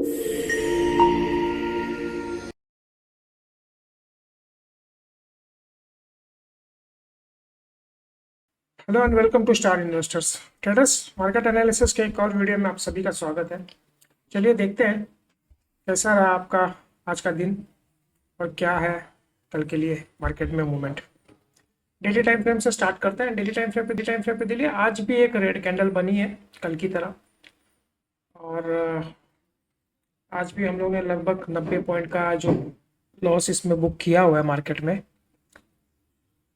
Hello and welcome to star investors traders. Market analysis के एक और वीडियो में आप सभी का स्वागत है। चलिए देखते हैं कैसा रहा आपका आज का दिन और क्या है कल के लिए मार्केट में मूवमेंट। डेली टाइम फ्रेम से स्टार्ट करते हैं। डेली टाइम फ्रेम पे दिल्ली आज भी एक रेड कैंडल बनी है कल की तरह, और आज भी हम लोगों ने लगभग 90 पॉइंट का जो लॉस इसमें बुक किया हुआ है मार्केट में,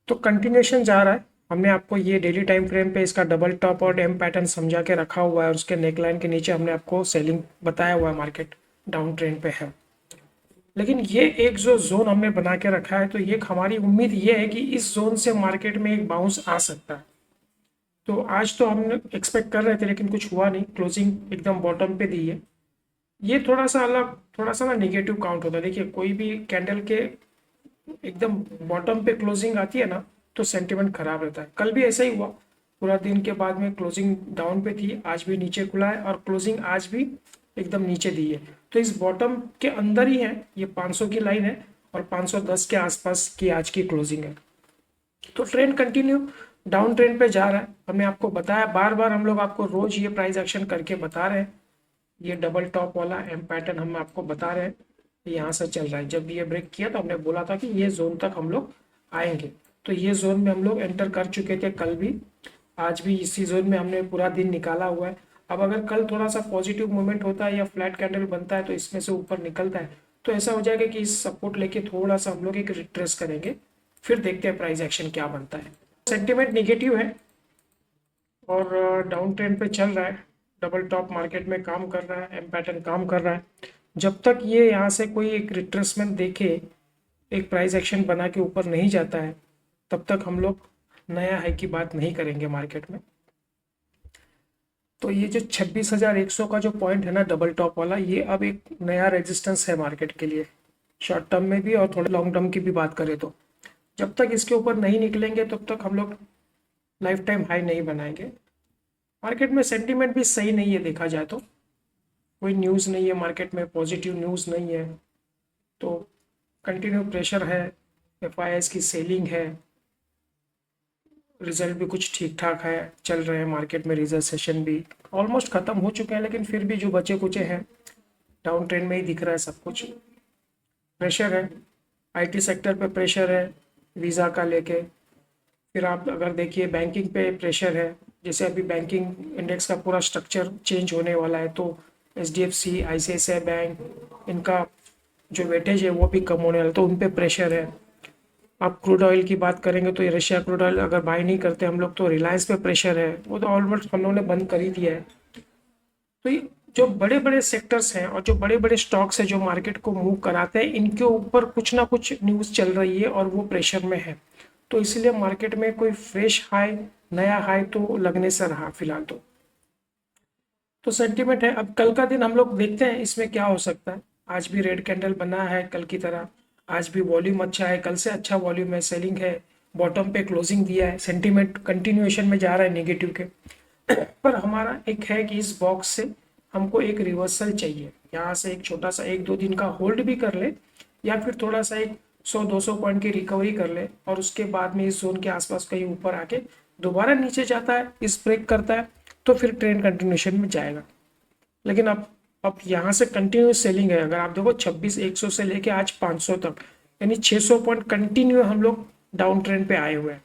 तो कंटिन्यूएशन जा रहा है। हमने आपको ये डेली टाइम फ्रेम पे इसका डबल टॉप और एम पैटर्न समझा के रखा हुआ है, और उसके नेकलाइन के नीचे हमने आपको सेलिंग बताया हुआ है, मार्केट डाउन ट्रेंड पे है। लेकिन ये एक जो जोन हमने बना के रखा है, तो ये हमारी उम्मीद ये है कि इस जोन से मार्केट में एक बाउंस आ सकता है। तो आज तो हम एक्सपेक्ट कर रहे थे लेकिन कुछ हुआ नहीं, क्लोजिंग एकदम बॉटम पे दी है। ये थोड़ा सा अलग, थोड़ा सा ना निगेटिव काउंट होता है। देखिए कोई भी कैंडल के एकदम बॉटम पे क्लोजिंग आती है ना, तो सेंटिमेंट खराब रहता है। कल भी ऐसा ही हुआ, पूरा दिन के बाद में क्लोजिंग डाउन पे थी, आज भी नीचे खुला है और क्लोजिंग आज भी एकदम नीचे दी है। तो इस बॉटम के अंदर ही है, ये 500 की लाइन है और 510 के आसपास की आज की क्लोजिंग है। तो ट्रेंड कंटिन्यू डाउन ट्रेंड पे जा रहा है। हमने आपको बताया बार बार, हम लोग आपको रोज ये प्राइस एक्शन करके बता रहे हैं। ये डबल टॉप वाला एम पैटर्न हम आपको बता रहे हैं, यहाँ से चल रहा है। जब ये ब्रेक किया तो हमने बोला था कि ये जोन तक हम लोग आएंगे, तो ये जोन में हम लोग एंटर कर चुके थे कल भी, आज भी इसी जोन में हमने पूरा दिन निकाला हुआ है। अब अगर कल थोड़ा सा पॉजिटिव मूवमेंट होता है या फ्लैट कैंडल बनता है तो इसमें से ऊपर निकलता है, तो ऐसा हो जाएगा कि इस सपोर्ट लेके थोड़ा सा हम लोग एक रिट्रेस करेंगे, फिर देखते हैं प्राइस एक्शन क्या बनता है। सेंटिमेंट निगेटिव है और डाउन ट्रेंड पे चल रहा है। डबल टॉप मार्केट में काम कर रहा है, एम पैटर्न काम कर रहा है। जब तक ये यहाँ से कोई एक रिट्रेसमेंट देखे, एक प्राइस एक्शन बना के ऊपर नहीं जाता है, तब तक हम लोग नया हाई की बात नहीं करेंगे मार्केट में। तो ये जो 26,100 का जो पॉइंट है ना डबल टॉप वाला, ये अब एक नया रेजिस्टेंस है मार्केट के लिए, शॉर्ट टर्म में भी और थोड़े लॉन्ग टर्म की भी बात करें तो। जब तक इसके ऊपर नहीं निकलेंगे तब तक हम लोग लाइफ टाइम हाई नहीं बनाएंगे। मार्केट में सेंटीमेंट भी सही नहीं है, देखा जाए तो कोई न्यूज़ नहीं है मार्केट में, पॉजिटिव न्यूज़ नहीं है। तो कंटिन्यू प्रेशर है, एफआईआईस की सेलिंग है, रिजल्ट भी कुछ ठीक ठाक है, चल रहे हैं मार्केट में। रिजल्ट सेशन भी ऑलमोस्ट ख़त्म हो चुके हैं, लेकिन फिर भी जो बचे कुचे हैं डाउन ट्रेंड में ही दिख रहा है सब कुछ। प्रेशर है, आईटी सेक्टर पे प्रेशर है वीज़ा का लेके। फिर आप अगर देखिए बैंकिंग पे प्रेशर है, जैसे अभी बैंकिंग इंडेक्स का पूरा स्ट्रक्चर चेंज होने वाला है, तो एचडीएफसी, आईसीआईसीआई बैंक, इनका जो वेटेज है वो भी कम होने वाला है, तो उन पे प्रेशर है। आप क्रूड ऑयल की बात करेंगे तो ये रशिया क्रूड ऑयल अगर बाय नहीं करते हम लोग, तो रिलायंस पे प्रेशर है, वो तो ऑलमोस्ट हम लोगों ने बंद कर ही दिया है। तो ये जो बड़े बड़े सेक्टर्स हैं और जो बड़े बड़े स्टॉक्स हैं जो मार्केट को मूव कराते हैं, इनके ऊपर कुछ ना कुछ न्यूज़ चल रही है और वो प्रेशर में है। तो इसलिए मार्केट में कोई फ्रेश हाई, नया हाई तो लगने से रहा फिलहाल। तो सेंटीमेंट है। अब कल का दिन हम लोग देखते हैं इसमें क्या हो सकता है। आज भी रेड कैंडल बना है कल की तरह, आज भी वॉल्यूम अच्छा है, कल से अच्छा वॉल्यूम है, सेलिंग है, बॉटम पे क्लोजिंग दिया है, सेंटीमेंट कंटिन्यूएशन में जा रहा है नेगेटिव के। पर हमारा एक है कि इस बॉक्स से हमको एक रिवर्सल चाहिए, यहाँ से एक छोटा सा 1-2 दिन का होल्ड भी कर ले, या फिर थोड़ा सा एक 100-200 पॉइंट की रिकवरी कर ले, और उसके बाद में इस जोन के आसपास कहीं ऊपर आके दोबारा नीचे जाता है, इस ब्रेक करता है, तो फिर ट्रेंड कंटिन्यूएशन में जाएगा। लेकिन अब यहाँ से कंटिन्यूस सेलिंग है। अगर आप देखो 26,100 से लेके आज 500 तक, यानी 600 पॉइंट कंटिन्यू हम लोग डाउन ट्रेंड पे आए हुए हैं।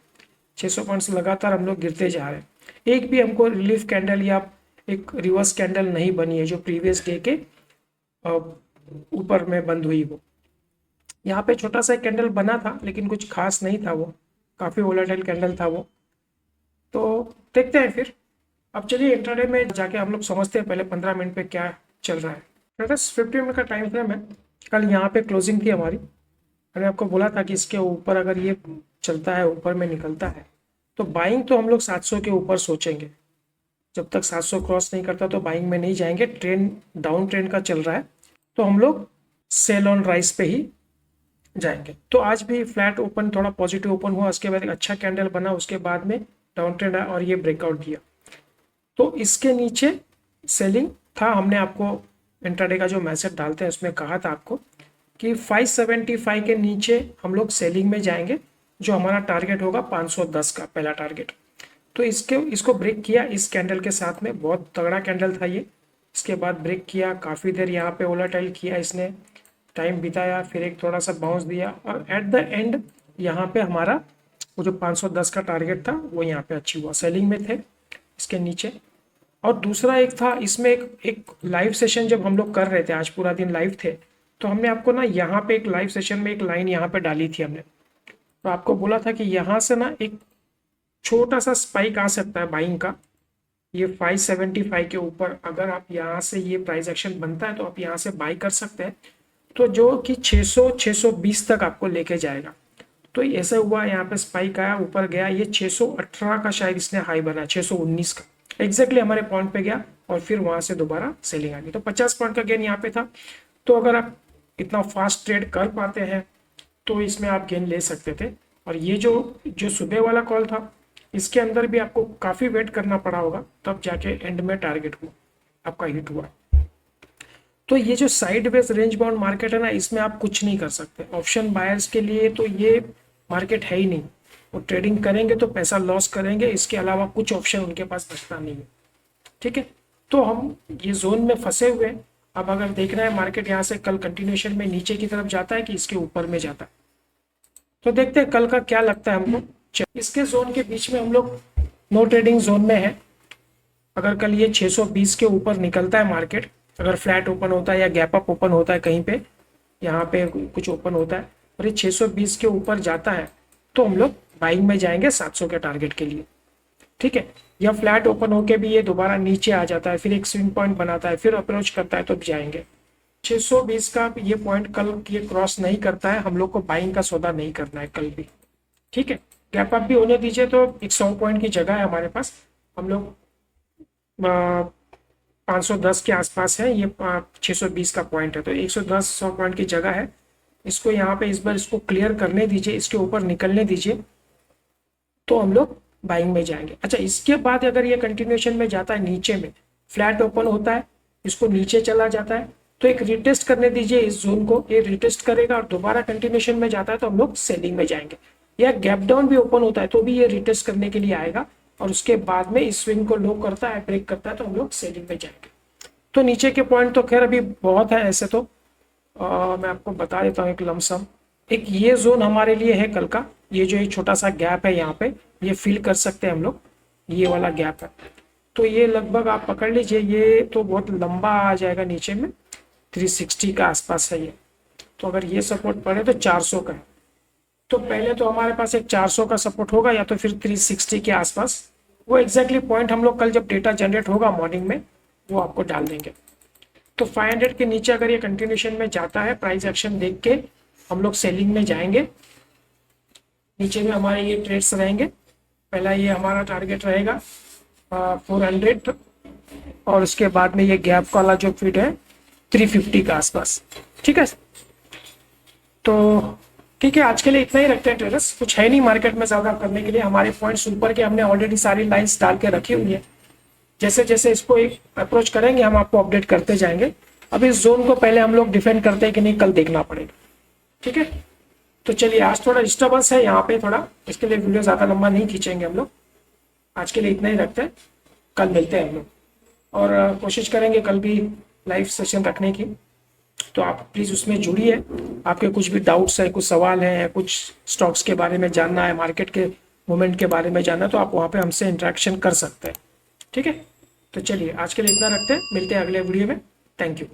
600 पॉइंट्स लगातार हम लोग गिरते जा रहे हैं। एक भी हमको रिलीफ कैंडल या एक रिवर्स कैंडल नहीं बनी है जो प्रीवियस डे के ऊपर में बंद हुई। वो यहाँ पे छोटा सा कैंडल बना था लेकिन कुछ खास नहीं था, वो काफ़ी वोलेटाइल कैंडल था वो। तो देखते हैं फिर। अब चलिए इंट्राडे में जाके हम लोग समझते हैं पहले 15 मिनट पे क्या चल रहा है। बस 50 मिनट का टाइम फ्रेम है। कल यहाँ पे क्लोजिंग थी हमारी, मैंने आपको बोला था कि इसके ऊपर अगर ये चलता है, ऊपर में निकलता है, तो बाइंग तो हम लोग 700 के ऊपर सोचेंगे। जब तक 700 क्रॉस नहीं करता तो बाइंग में नहीं जाएंगे। ट्रेंड डाउन ट्रेंड का चल रहा है तो हम लोग सेल ऑन राइस पे ही जाएंगे। तो आज भी फ्लैट ओपन, थोड़ा पॉजिटिव ओपन हुआ, उसके बाद एक अच्छा कैंडल बना, उसके बाद में डाउन ट्रेंड आया और ये ब्रेकआउट दिया। तो इसके नीचे सेलिंग था, हमने आपको इंट्राडे का जो मैसेज डालते हैं उसमें कहा था आपको कि 575 के नीचे हम लोग सेलिंग में जाएंगे, जो हमारा टारगेट होगा 510 का पहला टारगेट। तो इसको ब्रेक किया इस कैंडल के साथ में, बहुत तगड़ा कैंडल था ये। इसके बाद ब्रेक किया, काफ़ी देर यहाँ पे वोलेटाइल किया इसने, टाइम बिताया, फिर एक थोड़ा सा बाउंस दिया और एट द एंड यहाँ पे हमारा वो जो 510 का टारगेट था वो यहाँ पे अचीव हुआ। सेलिंग में थे इसके नीचे। और दूसरा एक था इसमें एक लाइव सेशन जब हम लोग कर रहे थे, आज पूरा दिन लाइव थे, तो हमने आपको ना यहाँ पे एक लाइव सेशन में एक लाइन यहाँ पे डाली थी हमने। तो आपको बोला था कि यहाँ से ना एक छोटा सा स्पाइक आ सकता है बाइंग का, ये 575 के ऊपर अगर आप यहाँ से ये प्राइस एक्शन बनता है तो आप यहाँ से बाई कर सकते हैं, तो जो कि 600 620 तक आपको लेके जाएगा। तो ऐसा हुआ, यहाँ पे स्पाइक आया, ऊपर गया, ये 618 का शायद इसने हाई बना, 619 का एग्जैक्टली हमारे पॉइंट पे गया और फिर वहां से दोबारा सेलिंग आ गई। तो 50 पॉइंट का गेन यहाँ पे था। तो अगर आप इतना फास्ट ट्रेड कर पाते हैं तो इसमें आप गेन ले सकते थे। और ये जो सुबह वाला कॉल था, इसके अंदर भी आपको काफ़ी वेट करना पड़ा होगा, तब जाके एंड में टारगेट हुआ आपका हिट हुआ। तो ये जो साइडवेज रेंज बाउंड मार्केट है ना, इसमें आप कुछ नहीं कर सकते। ऑप्शन बायर्स के लिए तो ये मार्केट है ही नहीं, वो ट्रेडिंग करेंगे तो पैसा लॉस करेंगे, इसके अलावा कुछ ऑप्शन उनके पास बचता नहीं है। ठीक है, तो हम ये जोन में फंसे हुए हैं। अब अगर देखना है मार्केट यहाँ से कल कंटिन्यूएशन में नीचे की तरफ जाता है कि इसके ऊपर में जाता है, तो देखते हैं कल का क्या लगता है हमको। इसके जोन के बीच में हम लोग नो ट्रेडिंग जोन में है। अगर कल ये 620 के ऊपर निकलता है मार्केट, अगर फ्लैट ओपन होता है या गैप अप ओपन होता है, कहीं पे यहाँ पे कुछ ओपन होता है और ये 620 के ऊपर जाता है, तो हम लोग बाइंग में जाएंगे 700 के टारगेट के लिए। ठीक है, या फ्लैट ओपन होके भी ये दोबारा नीचे आ जाता है, फिर एक स्विंग पॉइंट बनाता है, फिर अप्रोच करता है, तो भी जाएंगे। 620 का ये पॉइंट कल ये क्रॉस नहीं करता है, हम लोग को बाइंग का सौदा नहीं करना है कल भी। ठीक है, गैप अप भी होने दीजिए, तो 100 पॉइंट की जगह है हमारे पास, हम लोग 510 के आसपास है, ये 620 का पॉइंट है, तो 110 पॉइंट की जगह है। इसको यहाँ पे इस बार इसको क्लियर करने दीजिए, इसके ऊपर निकलने दीजिए, तो हम लोग बाइंग में जाएंगे। अच्छा, इसके बाद अगर ये कंटिन्यूएशन में जाता है, नीचे में फ्लैट ओपन होता है, इसको नीचे चला जाता है, तो एक रिटेस्ट करने दीजिए इस जोन को, ये रिटेस्ट करेगा और दोबारा कंटिन्यूएशन में जाता है तो हम लोग सेलिंग में जाएंगे। या गैप डाउन भी ओपन होता है तो भी ये रिटेस्ट करने के लिए आएगा और उसके बाद में इस स्विंग को लो करता है, ब्रेक करता है, तो हम लोग सेलिंग में जाएंगे। तो नीचे के पॉइंट तो खैर अभी बहुत है ऐसे तो, मैं आपको बता देता हूँ एक लमसम। एक ये जोन हमारे लिए है कल का, ये जो एक छोटा सा गैप है यहाँ पे, ये फिल कर सकते हैं हम लोग, ये वाला गैप है, तो ये लगभग आप पकड़ लीजिए, ये तो बहुत लंबा आ जाएगा नीचे में, 360 का आसपास है ये। तो अगर ये सपोर्ट पड़े तो 400 का है, तो पहले तो हमारे पास एक 400 का सपोर्ट होगा या तो फिर 360 के आसपास। वो एग्जैक्टली पॉइंट हम लोग कल जब डेटा जनरेट होगा मॉर्निंग में वो आपको डाल देंगे। तो 500 के नीचे अगर ये कंटिन्यूएशन में जाता है, प्राइस एक्शन देख के हम लोग सेलिंग में जाएंगे। नीचे में हमारे ये ट्रेड्स रहेंगे, पहला ये हमारा टारगेट रहेगा 400 और उसके बाद में ये गैप वाला जो फीड है 350 का आसपास। ठीक है, तो ठीक है, आज के लिए इतना ही रखते हैं ट्रेडर्स, कुछ है नहीं मार्केट में ज़्यादा करने के लिए। हमारे पॉइंट्स ऊपर के हमने ऑलरेडी सारी लाइंस डाल के रखी हुई है, जैसे जैसे इसको एक अप्रोच करेंगे हम आपको अपडेट करते जाएंगे। अब इस जोन को पहले हम लोग डिफेंड करते हैं कि नहीं, कल देखना पड़ेगा। ठीक है, तो चलिए, आज थोड़ा डिस्टर्बेंस है यहाँ पे थोड़ा, इसके लिए वीडियो ज़्यादा लंबा नहीं खींचेंगे हम लोग, आज के लिए इतना ही रखते हैं, कल मिलते हैं हम लोग। और कोशिश करेंगे कल भी लाइव सेशन रखने की, तो आप प्लीज़ उसमें जुड़िए। आपके कुछ भी डाउट्स हैं, कुछ सवाल हैं, कुछ स्टॉक्स के बारे में जानना है, मार्केट के मूवमेंट के बारे में जानना है, तो आप वहाँ पे हमसे इंटरेक्शन कर सकते हैं। ठीक है, तो चलिए आज के लिए इतना रखते हैं, मिलते हैं अगले वीडियो में। Thank you.